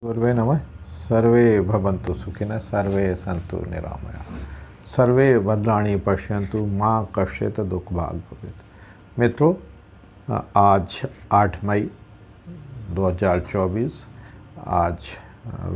गुरुवे नमः। सर्वे भवन्तु सुखिनः, सर्वे सन्तु निरामयाः, सर्वे भद्राणि पश्यन्तु, माँ कश्चित् दुःखभाग् भवेत्। मित्रों, आज 8 मई 2024 आज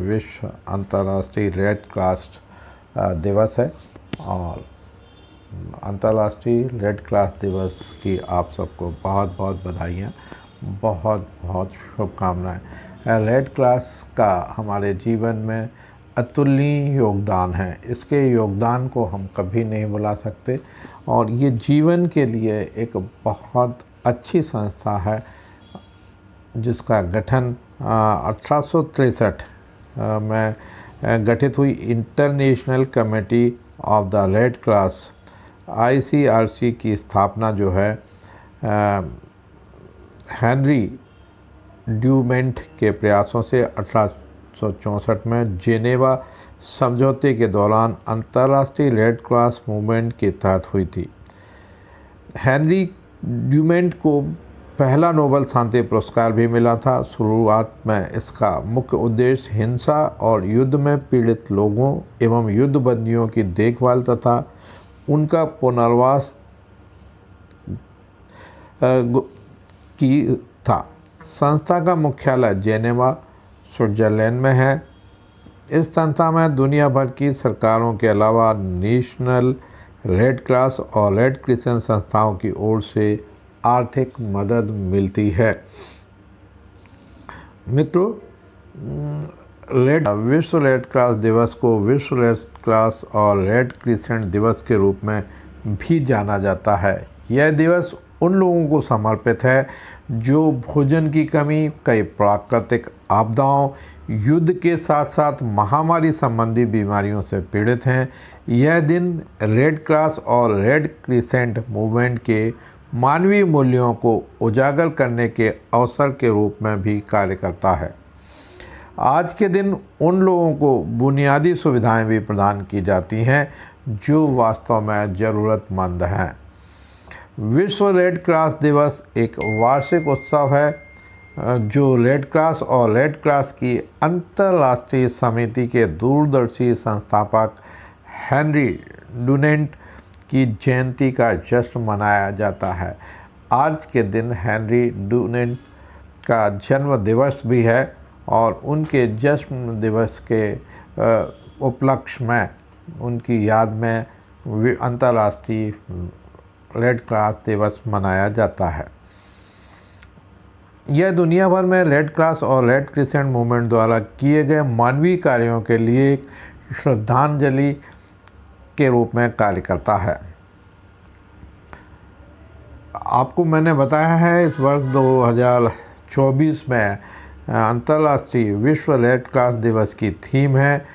विश्व अंतर्राष्ट्रीय रेड क्रॉस दिवस है और अंतर्राष्ट्रीय रेड क्रॉस दिवस की आप सबको बहुत बहुत बधाइयाँ, बहुत बहुत शुभकामनाएं। रेड क्रॉस का हमारे जीवन में अतुलनीय योगदान है। इसके योगदान को हम कभी नहीं भुला सकते और ये जीवन के लिए एक बहुत अच्छी संस्था है जिसका गठन 1863 में गठित हुई international committee of the red cross ICRC की स्थापना जो है हेनरी ड्यूमेंट के प्रयासों से 1864 में जेनेवा समझौते के दौरान अंतर्राष्ट्रीय रेड क्रॉस मूवमेंट के तहत हुई थी। हेनरी ड्यूमेंट को पहला नोबेल शांति पुरस्कार भी मिला था। शुरुआत में इसका मुख्य उद्देश्य हिंसा और युद्ध में पीड़ित लोगों एवं युद्ध बंदियों की देखभाल तथा उनका पुनर्वास की था। संस्था का मुख्यालय जेनेवा स्विट्जरलैंड में है। इस संस्था में दुनिया भर की सरकारों के अलावा नेशनल रेड क्रॉस और रेड क्रिसेंट संस्थाओं की ओर से आर्थिक मदद मिलती है। मित्रों, विश्व रेड क्रॉस दिवस को विश्व रेड क्रॉस और रेड क्रिसेंट दिवस के रूप में भी जाना जाता है। यह दिवस उन लोगों को समर्पित है जो भोजन की कमी, कई प्राकृतिक आपदाओं, युद्ध के साथ साथ महामारी संबंधी बीमारियों से पीड़ित हैं। यह दिन रेड क्रॉस और रेड क्रिसेंट मूवमेंट के मानवीय मूल्यों को उजागर करने के अवसर के रूप में भी कार्य करता है। आज के दिन उन लोगों को बुनियादी सुविधाएं भी प्रदान की जाती हैं जो वास्तव में ज़रूरतमंद हैं। विश्व रेड क्रॉस दिवस एक वार्षिक उत्सव है जो रेड क्रॉस और रेड क्रॉस की अंतर्राष्ट्रीय समिति के दूरदर्शी संस्थापक हेनरी डुनेंट की जयंती का जश्न मनाया जाता है। आज के दिन हेनरी डुनेंट का जन्म दिवस भी है और उनके जन्म दिवस के उपलक्ष्य में उनकी याद में अंतर्राष्ट्रीय रेड क्रॉस दिवस मनाया जाता है। यह दुनिया भर में रेड क्रॉस और रेड क्रिसेंट मूवमेंट द्वारा किए गए मानवीय कार्यों के लिए एक श्रद्धांजलि के रूप में कार्य करता है। आपको मैंने बताया है इस वर्ष 2024 में अंतर्राष्ट्रीय विश्व रेड क्रॉस दिवस की थीम है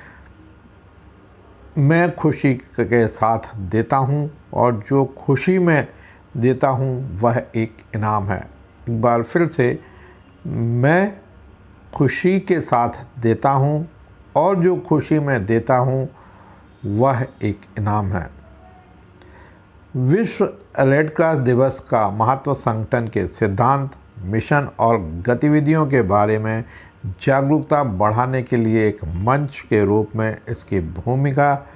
मैं खुशी के साथ देता हूं और जो खुशी मैं देता हूं वह एक इनाम है। एक बार फिर से, मैं खुशी के साथ देता हूं और जो खुशी मैं देता हूं वह एक इनाम है। विश्व रेड क्रॉस दिवस का महत्व संगठन के सिद्धांत, मिशन और गतिविधियों के बारे में जागरूकता बढ़ाने के लिए एक मंच के रूप में इसकी भूमिका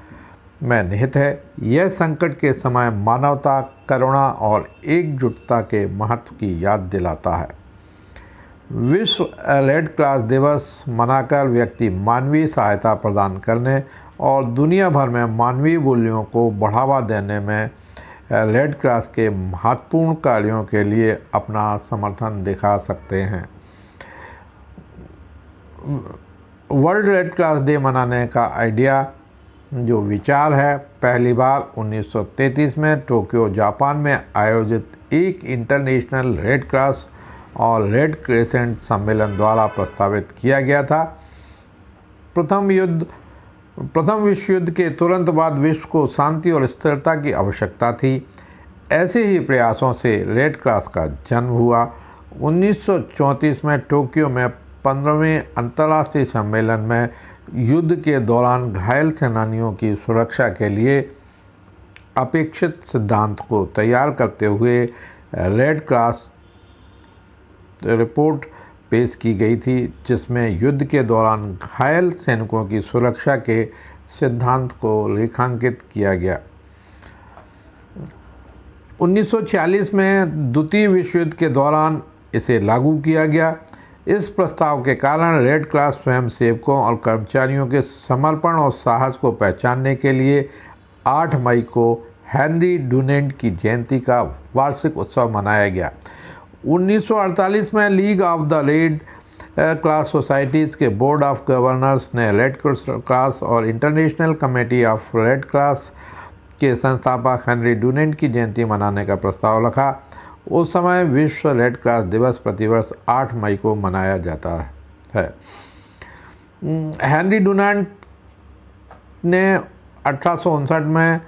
में निहित है। यह संकट के समय मानवता, करुणा और एकजुटता के महत्व की याद दिलाता है। विश्व रेड क्रॉस दिवस मनाकर व्यक्ति मानवीय सहायता प्रदान करने और दुनिया भर में मानवीय मूल्यों को बढ़ावा देने में रेड क्रॉस के महत्वपूर्ण कार्यों के लिए अपना समर्थन दिखा सकते हैं। वर्ल्ड रेड क्रॉस डे मनाने का आइडिया, जो विचार है, पहली बार 1933 में टोक्यो, जापान में आयोजित एक इंटरनेशनल रेड क्रॉस और रेड क्रिसेंट सम्मेलन द्वारा प्रस्तावित किया गया था। प्रथम विश्व युद्ध के तुरंत बाद विश्व को शांति और स्थिरता की आवश्यकता थी। ऐसे ही प्रयासों से रेड क्रॉस का जन्म हुआ। 1934 में टोक्यो में 15वें अंतर्राष्ट्रीय सम्मेलन में युद्ध के दौरान घायल सेनानियों की सुरक्षा के लिए अपेक्षित सिद्धांत को तैयार करते हुए रेड क्रॉस रिपोर्ट पेश की गई थी, जिसमें युद्ध के दौरान घायल सैनिकों की सुरक्षा के सिद्धांत को रेखांकित किया गया। 1946 में द्वितीय विश्व युद्ध के दौरान इसे लागू किया गया। इस प्रस्ताव के कारण रेड क्रॉस स्वयंसेवकों और कर्मचारियों के समर्पण और साहस को पहचानने के लिए 8 मई को हेनरी डुनेंट की जयंती का वार्षिक उत्सव मनाया गया। 1948 में league of the red cross societies के बोर्ड ऑफ गवर्नर्स ने रेड क्रॉस और international committee of red cross के संस्थापक हेनरी डुनेंट की जयंती मनाने का प्रस्ताव रखा। उस समय विश्व रेड क्रॉस दिवस प्रतिवर्ष 8 मई को मनाया जाता है। हेनरी डुनेंट ने 1859 में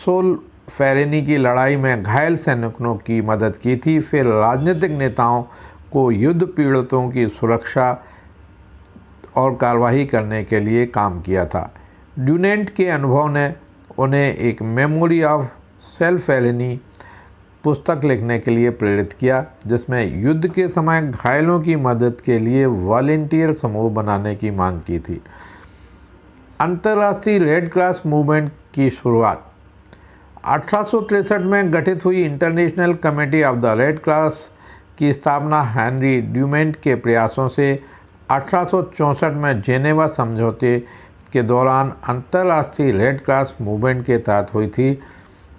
सोल फेरेनी की लड़ाई में घायल सैनिकों की मदद की थी। फिर राजनीतिक नेताओं को युद्ध पीड़ितों की सुरक्षा और कार्रवाई करने के लिए काम किया था। डुनेंट के अनुभव ने उन्हें एक मेमोरी ऑफ सोल फेरेनी पुस्तक लिखने के लिए प्रेरित किया, जिसमें युद्ध के समय घायलों की मदद के लिए वॉलंटियर समूह बनाने की मांग की थी। अंतर्राष्ट्रीय रेड क्रॉस मूवमेंट की शुरुआत 1863 में गठित हुई international committee of the red cross की स्थापना हेनरी डुनेंट के प्रयासों से 1864 में जेनेवा समझौते के दौरान अंतर्राष्ट्रीय रेड क्रॉस मूवमेंट के तहत हुई थी।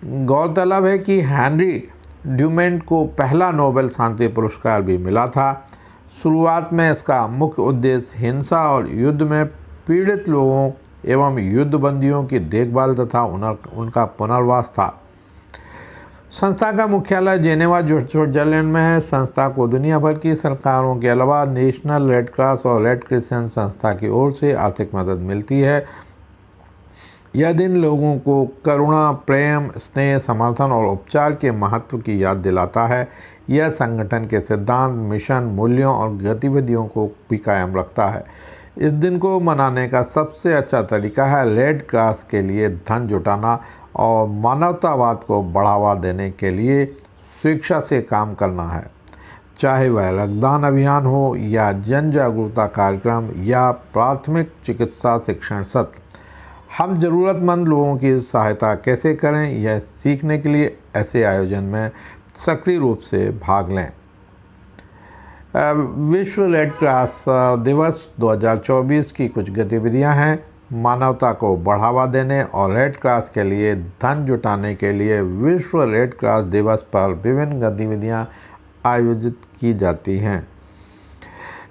गौरतलब है कि हेनरी डुनेंट को पहला नोबेल शांति पुरस्कार भी मिला था। शुरुआत में इसका मुख्य उद्देश्य हिंसा और युद्ध में पीड़ित लोगों एवं युद्धबंदियों की देखभाल तथा उनका पुनर्वास था। संस्था का मुख्यालय जेनेवा स्विट्जरलैंड में है। संस्था को दुनिया भर की सरकारों के अलावा नेशनल रेड क्रॉस और रेड क्रिसेंट संस्था की ओर से आर्थिक मदद मिलती है। यह दिन लोगों को करुणा, प्रेम, स्नेह, समर्थन और उपचार के महत्व की याद दिलाता है। यह संगठन के सिद्धांत, मिशन, मूल्यों और गतिविधियों को भी कायम रखता है। इस दिन को मनाने का सबसे अच्छा तरीका है रेड क्रॉस के लिए धन जुटाना और मानवतावाद को बढ़ावा देने के लिए स्वेच्छा से काम करना है। चाहे वह रक्तदान अभियान हो या जन जागरूकता कार्यक्रम या प्राथमिक चिकित्सा शिक्षण सत्र। हम ज़रूरतमंद लोगों की सहायता कैसे करें, यह सीखने के लिए ऐसे आयोजन में सक्रिय रूप से भाग लें। विश्व रेड क्रॉस दिवस 2024 की कुछ गतिविधियां हैं। मानवता को बढ़ावा देने और रेड क्रॉस के लिए धन जुटाने के लिए विश्व रेड क्रॉस दिवस पर विभिन्न गतिविधियां आयोजित की जाती हैं।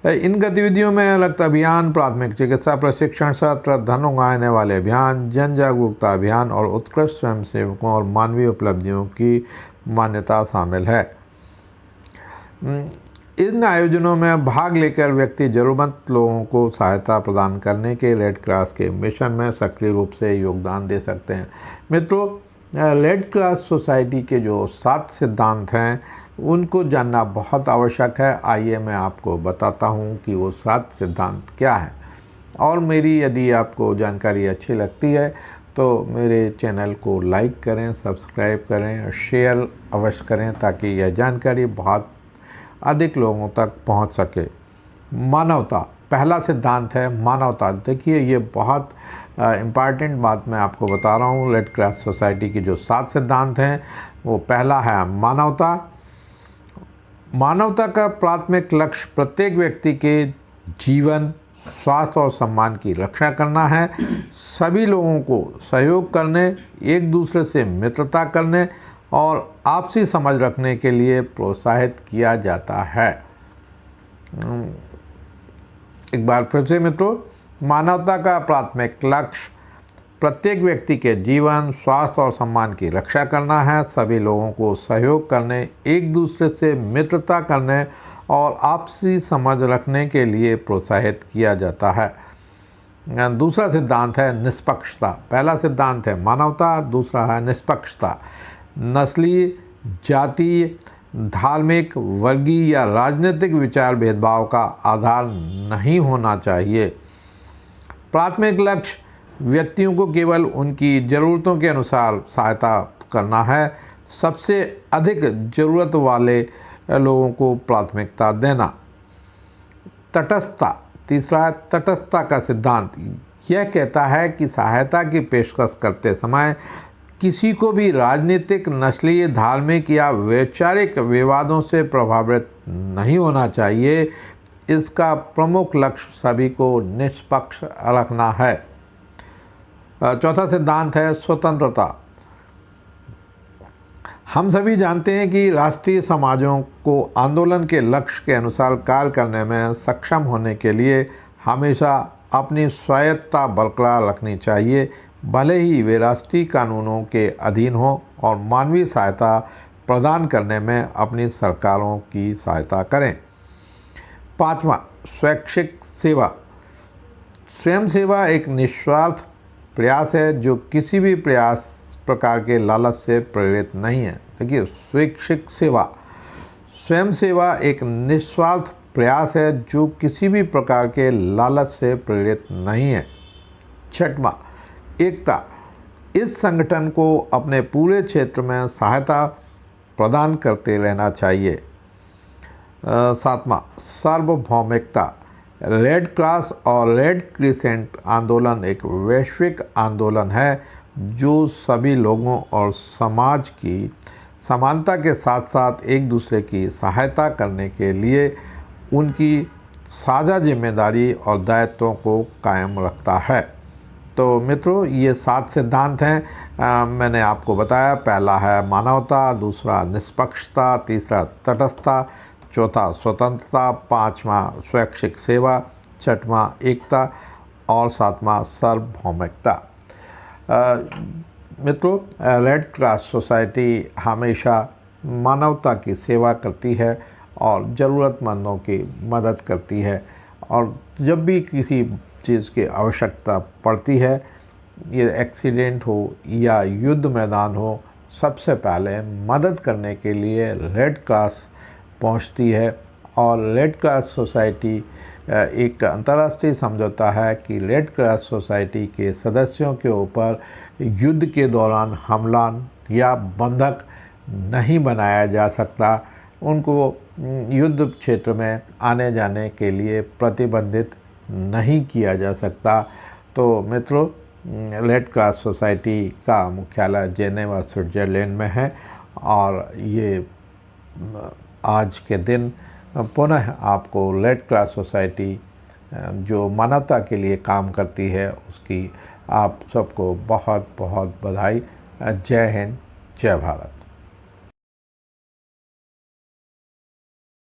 इन गतिविधियों में रक्त अभियान, प्राथमिक चिकित्सा प्रशिक्षण सत्र, धन उगाने वाले अभियान, जन जागरूकता अभियान और उत्कृष्ट स्वयंसेवकों और मानवीय उपलब्धियों की मान्यता शामिल है। इन आयोजनों में भाग लेकर व्यक्ति ज़रूरतमंद लोगों को सहायता प्रदान करने के रेड क्रॉस के मिशन में सक्रिय रूप से योगदान दे सकते हैं। मित्रों, रेड क्रॉस सोसाइटी के जो 7 सिद्धांत हैं उनको जानना बहुत आवश्यक है। आइए मैं आपको बताता हूं कि वो 7 सिद्धांत क्या हैं। और मेरी यदि आपको जानकारी अच्छी लगती है तो मेरे चैनल को लाइक करें, सब्सक्राइब करें और शेयर अवश्य करें ताकि यह जानकारी बहुत अधिक लोगों तक पहुंच सके। मानवता, पहला सिद्धांत है मानवता। देखिए, ये बहुत इम्पॉर्टेंट बात मैं आपको बता रहा हूँ। रेड क्रॉस सोसाइटी की जो 7 सिद्धांत हैं वो पहला है मानवता। मानवता का प्राथमिक लक्ष्य प्रत्येक व्यक्ति के जीवन, स्वास्थ्य और सम्मान की रक्षा करना है। सभी लोगों को सहयोग करने, एक दूसरे से मित्रता करने और आपसी समझ रखने के लिए प्रोत्साहित किया जाता है। एक बार फिर से मित्रों, मानवता का प्राथमिक लक्ष्य प्रत्येक व्यक्ति के जीवन, स्वास्थ्य और सम्मान की रक्षा करना है। सभी लोगों को सहयोग करने, एक दूसरे से मित्रता करने और आपसी समझ रखने के लिए प्रोत्साहित किया जाता है। दूसरा सिद्धांत है निष्पक्षता। पहला सिद्धांत है मानवता, दूसरा है निष्पक्षता। नस्लीय, जातीय, धार्मिक, वर्गीय या राजनीतिक विचार भेदभाव का आधार नहीं होना चाहिए। प्राथमिक लक्ष्य व्यक्तियों को केवल उनकी ज़रूरतों के अनुसार सहायता करना है। सबसे अधिक ज़रूरत वाले लोगों को प्राथमिकता देना। तटस्थता, तीसरा है तटस्थता का सिद्धांत। यह कहता है कि सहायता की पेशकश करते समय किसी को भी राजनीतिक, नस्लीय, धार्मिक या वैचारिक विवादों से प्रभावित नहीं होना चाहिए। इसका प्रमुख लक्ष्य सभी को निष्पक्ष रखना है। चौथा सिद्धांत है स्वतंत्रता। हम सभी जानते हैं कि राष्ट्रीय समाजों को आंदोलन के लक्ष्य के अनुसार कार्य करने में सक्षम होने के लिए हमेशा अपनी स्वायत्तता बरकरार रखनी चाहिए, भले ही वे राष्ट्रीय कानूनों के अधीन हों और मानवीय सहायता प्रदान करने में अपनी सरकारों की सहायता करें। पाँचवा, स्वैच्छिक सेवा। स्वयं सेवा एक निस्वार्थ प्रयास है जो किसी भी प्रकार के लालच से प्रेरित नहीं है। देखिए, स्वैच्छिक सेवा, स्वयं सेवा एक निस्वार्थ प्रयास है जो किसी भी प्रकार के लालच से प्रेरित नहीं है। छठवां, एकता। इस संगठन को अपने पूरे क्षेत्र में सहायता प्रदान करते रहना चाहिए। सातवां, सार्वभौमिकता। रेड क्रॉस और रेड क्रिसेंट आंदोलन एक वैश्विक आंदोलन है जो सभी लोगों और समाज की समानता के साथ साथ एक दूसरे की सहायता करने के लिए उनकी साझा जिम्मेदारी और दायित्वों को कायम रखता है। तो मित्रों, ये 7 सिद्धांत हैं। मैंने आपको बताया, पहला है मानवता, दूसरा निष्पक्षता, तीसरा तटस्थता, चौथा स्वतंत्रता, पाँचवा स्वैच्छिक सेवा, छठवां एकता और सातवां सार्वभौमिकता। मित्रों, रेड क्रॉस सोसाइटी हमेशा मानवता की सेवा करती है और ज़रूरतमंदों की मदद करती है, और जब भी किसी चीज़ की आवश्यकता पड़ती है, ये एक्सीडेंट हो या युद्ध मैदान हो, सबसे पहले मदद करने के लिए रेड क्रॉस पहुंचती है। और रेड क्रॉस सोसाइटी एक अंतर्राष्ट्रीय समझौता है कि रेड क्रॉस सोसाइटी के सदस्यों के ऊपर युद्ध के दौरान हमला या बंधक नहीं बनाया जा सकता, उनको युद्ध क्षेत्र में आने जाने के लिए प्रतिबंधित नहीं किया जा सकता। तो मित्रों, रेड क्रॉस सोसाइटी का मुख्यालय जेनेवा, स्विट्ज़रलैंड में है, और ये आज के दिन पुनः आपको रेड क्रॉस सोसाइटी जो मानवता के लिए काम करती है उसकी आप सबको बहुत बहुत बधाई। जय हिंद, जय भारत।